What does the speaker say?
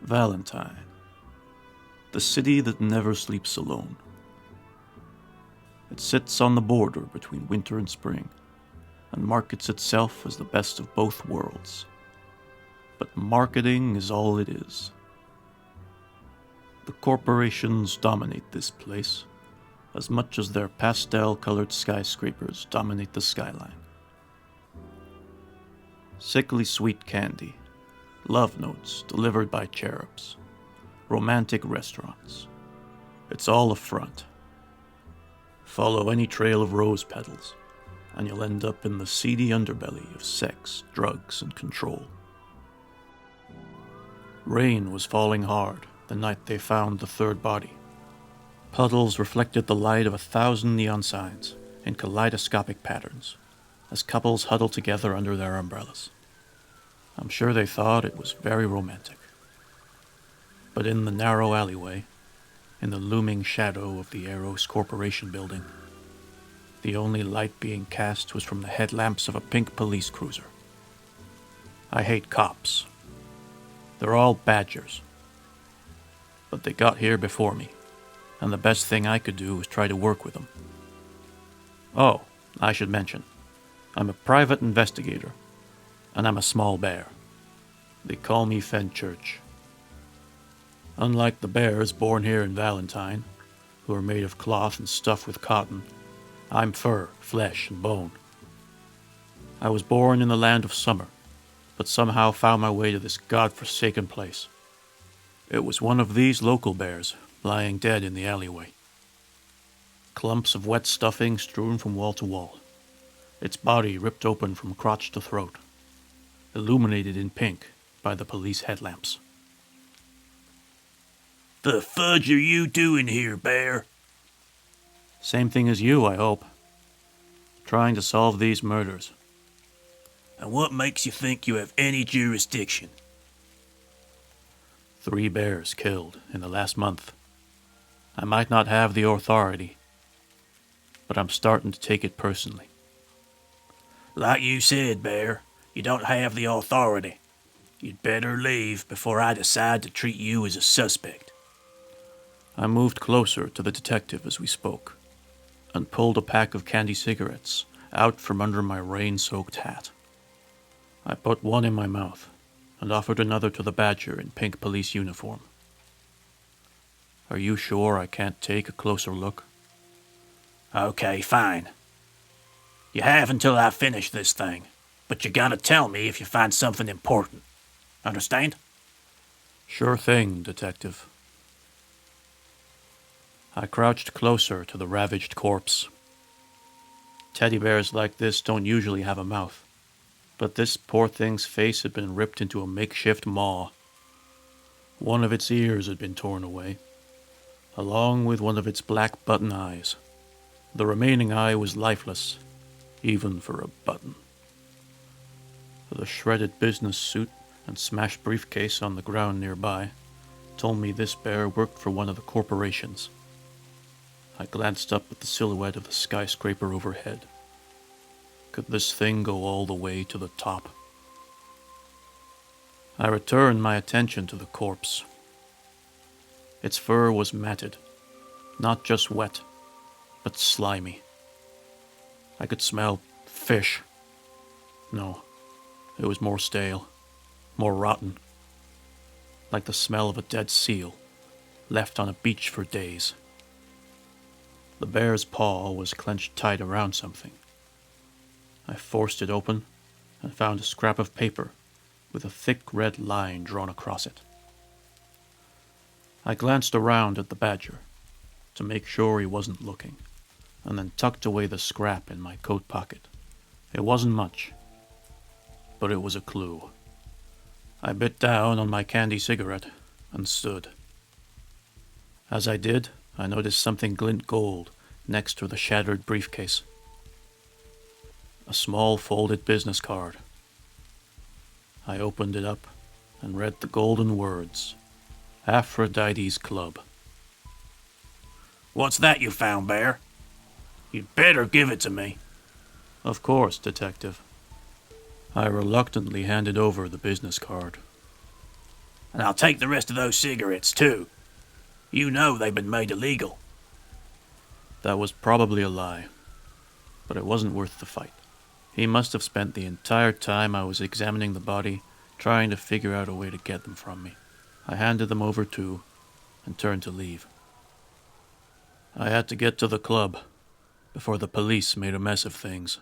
Valentine, the city that never sleeps alone. It sits on the border between winter and spring, and markets itself as the best of both worlds. But marketing is all it is. The corporations dominate this place, as much as their pastel-colored skyscrapers dominate the skyline. Sickly sweet candy, love notes delivered by cherubs, romantic restaurants. It's all a front. Follow any trail of rose petals, and you'll end up in the seedy underbelly of sex, drugs, and control. Rain was falling hard the night they found the third body. Puddles reflected the light of 1,000 neon signs in kaleidoscopic patterns as couples huddled together under their umbrellas. I'm sure they thought it was very romantic. But in the narrow alleyway, in the looming shadow of the Eros Corporation building, the only light being cast was from the headlamps of a pink police cruiser. I hate cops. They're all badgers. But they got here before me, and the best thing I could do was try to work with them. Oh, I should mention, I'm a private investigator, and I'm a small bear. They call me Fenchurch. Unlike the bears born here in Valentine, who are made of cloth and stuffed with cotton, I'm fur, flesh, and bone. I was born in the land of summer, but somehow found my way to this god-forsaken place. It was one of these local bears, lying dead in the alleyway. Clumps of wet stuffing strewn from wall to wall, its body ripped open from crotch to throat, illuminated in pink by the police headlamps. "The fudge are you doing here, Bear?" "Same thing as you, I hope. Trying to solve these murders." "And what makes you think you have any jurisdiction?" 3 bears killed in the last month. I might not have the authority, but I'm starting to take it personally. "Like you said, Bear, you don't have the authority. You'd better leave before I decide to treat you as a suspect." I moved closer to the detective as we spoke, and pulled a pack of candy cigarettes out from under my rain-soaked hat. I put one in my mouth, and offered another to the badger in pink police uniform. "Are you sure I can't take a closer look?" "Okay, fine. You have until I finish this thing, but you gotta tell me if you find something important. Understand?" "Sure thing, detective." I crouched closer to the ravaged corpse. Teddy bears like this don't usually have a mouth, but this poor thing's face had been ripped into a makeshift maw. One of its ears had been torn away, along with one of its black button eyes. The remaining eye was lifeless, even for a button. The shredded business suit and smashed briefcase on the ground nearby told me this bear worked for one of the corporations. I glanced up at the silhouette of the skyscraper overhead. Could this thing go all the way to the top? I returned my attention to the corpse. Its fur was matted, not just wet, but slimy. I could smell fish. No, it was more stale, more rotten, like the smell of a dead seal, left on a beach for days. The bear's paw was clenched tight around something. I forced it open and found a scrap of paper with a thick red line drawn across it. I glanced around at the badger to make sure he wasn't looking, and then tucked away the scrap in my coat pocket. It wasn't much, but it was a clue. I bit down on my candy cigarette and stood. As I did, I noticed something glint gold next to the shattered briefcase. A small folded business card. I opened it up and read the golden words, Aphrodite's Club. "What's that you found, Bear? You'd better give it to me." "Of course, detective." I reluctantly handed over the business card. And I'll take the rest of those cigarettes, too. You know they've been made illegal. That was probably a lie, but it wasn't worth the fight. He must have spent the entire time I was examining the body trying to figure out a way to get them from me. I handed them over too, and turned to leave. I had to get to the club before the police made a mess of things.